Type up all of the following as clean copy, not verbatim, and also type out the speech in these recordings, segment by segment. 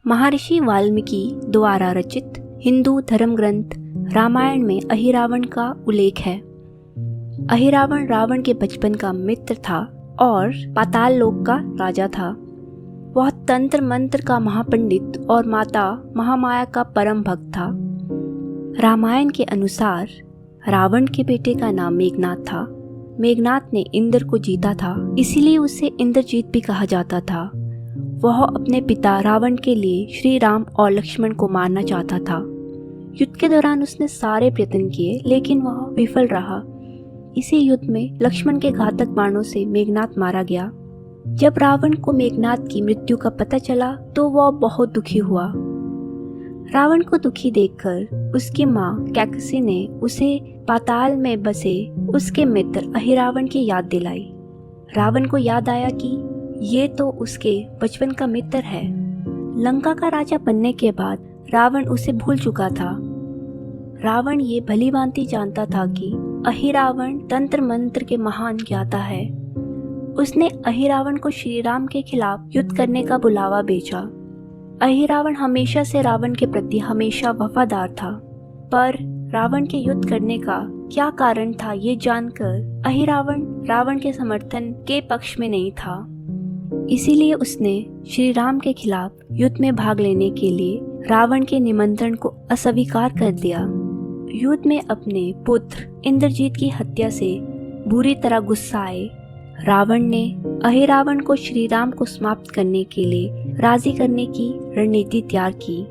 महर्षि वाल्मीकि द्वारा रचित हिंदू धर्म ग्रंथ रामायण में अहिरावण का उल्लेख है। अहिरावण रावण के बचपन का मित्र था और पाताल लोक का राजा था। वह तंत्र मंत्र का महापंडित और माता महामाया का परम भक्त था। रामायण के अनुसार रावण के बेटे का नाम मेघनाद था। मेघनाद ने इंद्र को जीता था, इसीलिए उसे इंद्रजीत भी कहा जाता था। वह अपने पिता रावण के लिए श्री राम और लक्ष्मण को मारना चाहता था। युद्ध के दौरान उसने सारे प्रयत्न किए, लेकिन वह विफल रहा। इसी युद्ध में लक्ष्मण के घातक बाणों से मेघनाद मारा गया। जब रावण को मेघनाद की मृत्यु का पता चला तो वह बहुत दुखी हुआ। रावण को दुखी देखकर उसकी माँ कैकसी ने उसे पाताल में बसे उसके मित्र अहिरावण की याद दिलाई। रावण को याद आया कि ये तो उसके बचपन का मित्र है। लंका का राजा बनने के बाद रावण उसे भूल चुका था। रावण ये भलीभांति जानता था कि अहिरावण तंत्र मंत्र के महान ज्ञाता है। उसने अहिरावण को श्री राम के खिलाफ युद्ध करने का बुलावा भेजा। अहिरावण हमेशा से रावण के प्रति हमेशा वफादार था, पर रावण के युद्ध करने का क्या कारण था ये जानकर अहिरावण रावण के समर्थन के पक्ष में नहीं था। इसीलिए उसने श्री राम के खिलाफ युद्ध में भाग लेने के लिए रावण के निमंत्रण को अस्वीकार कर दिया। युद्ध में अपने पुत्र इंद्रजीत की हत्या से बुरी तरह गुस्साए रावण ने अहिरावण को श्री राम को समाप्त करने के लिए राजी करने की रणनीति तैयार की।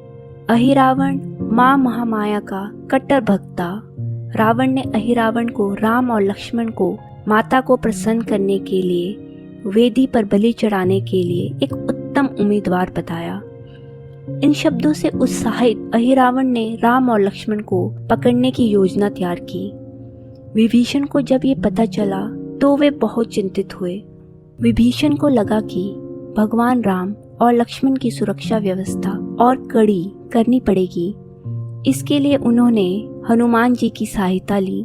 अहिरावण मां महामाया का कट्टर भक्त था। रावण ने अहिरावण को राम और लक्ष्मण को माता को प्रसन्न करने के लिए वेदी पर बलि चढ़ाने के लिए एक उत्तम उम्मीदवार बताया। इन शब्दों से उत्साहित अहिरावण ने राम और लक्ष्मण को पकड़ने की योजना तैयार की। विभीषण को जब ये पता चला तो वे बहुत चिंतित हुए। विभीषण को लगा कि भगवान राम और लक्ष्मण की सुरक्षा व्यवस्था और कड़ी करनी पड़ेगी। इसके लिए उन्होंने हनुमान जी की सहायता ली।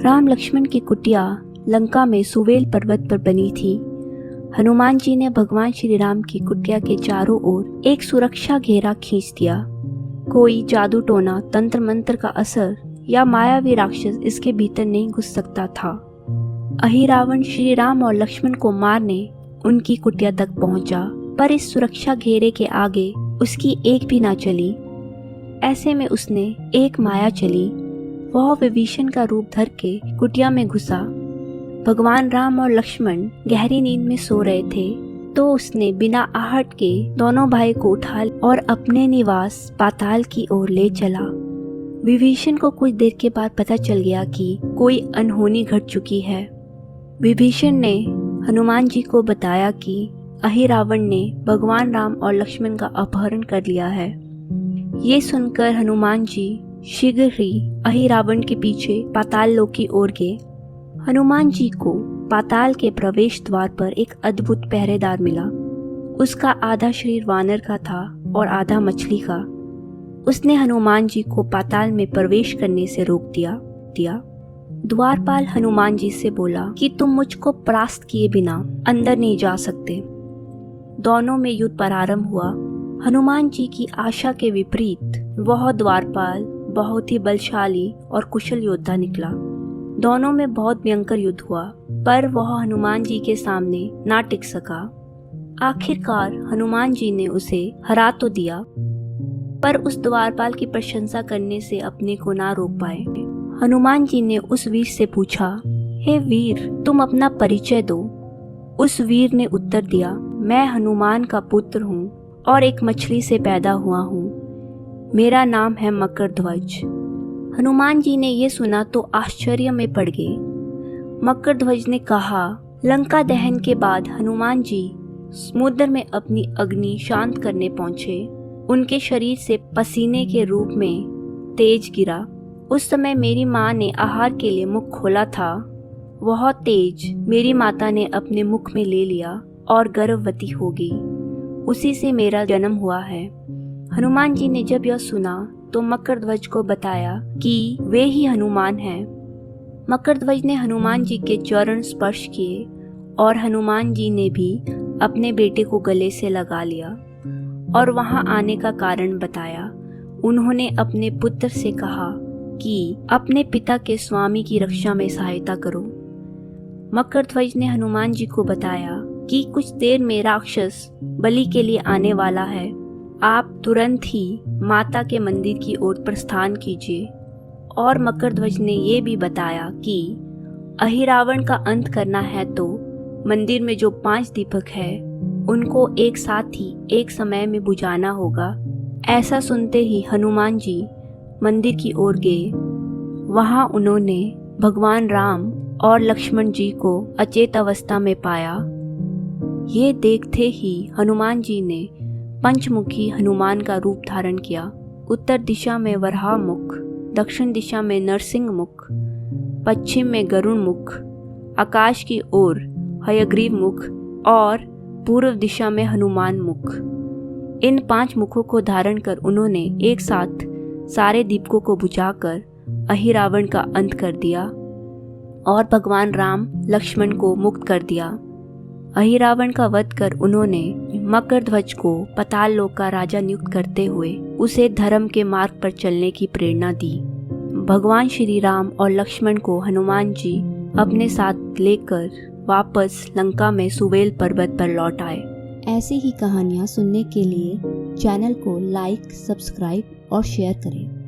राम लक्ष्मण की कुटिया लंका में सुवेल पर्वत पर बनी थी। हनुमान जी ने भगवान श्री राम की कुटिया के चारों ओर एक सुरक्षा घेरा खींच दिया। कोई जादू टोना, तंत्र मंत्र का असर या मायावी राक्षस इसके भीतर नहीं घुस सकता था। अहिरावण श्री राम और लक्ष्मण को मारने उनकी कुटिया तक पहुंचा, पर इस सुरक्षा घेरे के आगे उसकी एक भी ना चली। ऐसे में उसने एक माया चली। वह विभीषण का रूप धर के कुटिया में घुसा। भगवान राम और लक्ष्मण गहरी नींद में सो रहे थे, तो उसने बिना आहट के दोनों भाई को उठा और अपने निवास पाताल की ओर ले चला। विभीषण को कुछ देर के बाद पता चल गया कि कोई अनहोनी घट चुकी है। विभीषण ने हनुमान जी को बताया कि अहिरावण ने भगवान राम और लक्ष्मण का अपहरण कर लिया है। ये सुनकर हनुमान जी शीघ्र ही अहिरावण के पीछे पाताल लोक की ओर गए। हनुमान जी को पाताल के प्रवेश द्वार पर एक अद्भुत पहरेदार मिला। उसका आधा शरीर वानर का था और आधा मछली का। उसने हनुमान जी को पाताल में प्रवेश करने से रोक दिया। द्वारपाल हनुमान जी से बोला कि तुम मुझको परास्त किए बिना अंदर नहीं जा सकते। दोनों में युद्ध प्रारंभ हुआ। हनुमान जी की आशा के विपरीत वह द्वारपाल बहुत ही बलशाली और कुशल योद्धा निकला। दोनों में बहुत भयंकर युद्ध हुआ, पर वह हनुमान जी के सामने ना टिक सका। आखिरकार हनुमान जी ने उसे हरा तो दिया, पर उस द्वारपाल की प्रशंसा करने से अपने को ना रोक पाए। हनुमान जी ने उस वीर से पूछा, हे वीर, तुम अपना परिचय दो। उस वीर ने उत्तर दिया, मैं हनुमान का पुत्र हूँ और एक मछली से पैदा हुआ हूँ। मेरा नाम है मकरध्वज। हनुमान जी ने ये सुना तो आश्चर्य में पड़ गए। मकरध्वज ने कहा, लंका दहन के बाद हनुमान जी समुद्र में अपनी अग्नि शांत करने पहुंचे। उनके शरीर से पसीने के रूप में तेज गिरा। उस समय मेरी माँ ने आहार के लिए मुख खोला था। वह तेज मेरी माता ने अपने मुख में ले लिया और गर्भवती हो गई। उसी से मेरा जन्म हुआ है। हनुमान जी ने जब यह सुना तो मकरध्वज को बताया कि वे ही हनुमान हैं। मकरध्वज ने हनुमान जी के चरण स्पर्श किए और हनुमान जी ने भी अपने बेटे को गले से लगा लिया। और वहां आने का कारण बताया। उन्होंने अपने पुत्र से कहा कि अपने पिता के स्वामी की रक्षा में सहायता करो। मकरध्वज ने हनुमान जी को बताया कि कुछ देर में राक्षस बलि के लिए आने वाला है, आप तुरंत ही माता के मंदिर की ओर प्रस्थान कीजिए। और मकरध्वज ने ये भी बताया कि अहिरावण का अंत करना है तो मंदिर में जो 5 दीपक है उनको एक साथ ही एक समय में बुझाना होगा। ऐसा सुनते ही हनुमान जी मंदिर की ओर गए। वहां उन्होंने भगवान राम और लक्ष्मण जी को अचेत अवस्था में पाया। ये देखते ही हनुमान जी ने पंचमुखी हनुमान का रूप धारण किया। उत्तर दिशा में वराह मुख, दक्षिण दिशा में नरसिंह मुख, पश्चिम में गरुड़ मुख, आकाश की ओर हयग्रीव मुख और पूर्व दिशा में हनुमान मुख। इन 5 मुखों को धारण कर उन्होंने एक साथ सारे दीपकों को बुझाकर अहिरावण का अंत कर दिया और भगवान राम लक्ष्मण को मुक्त कर दिया। अहिरावण का वध कर उन्होंने मकरध्वज को पाताल लोक का राजा नियुक्त करते हुए उसे धर्म के मार्ग पर चलने की प्रेरणा दी। भगवान श्री राम और लक्ष्मण को हनुमान जी अपने साथ लेकर वापस लंका में सुवेल पर्वत पर लौट आए। ऐसी ही कहानियाँ सुनने के लिए चैनल को लाइक, सब्सक्राइब और शेयर करें।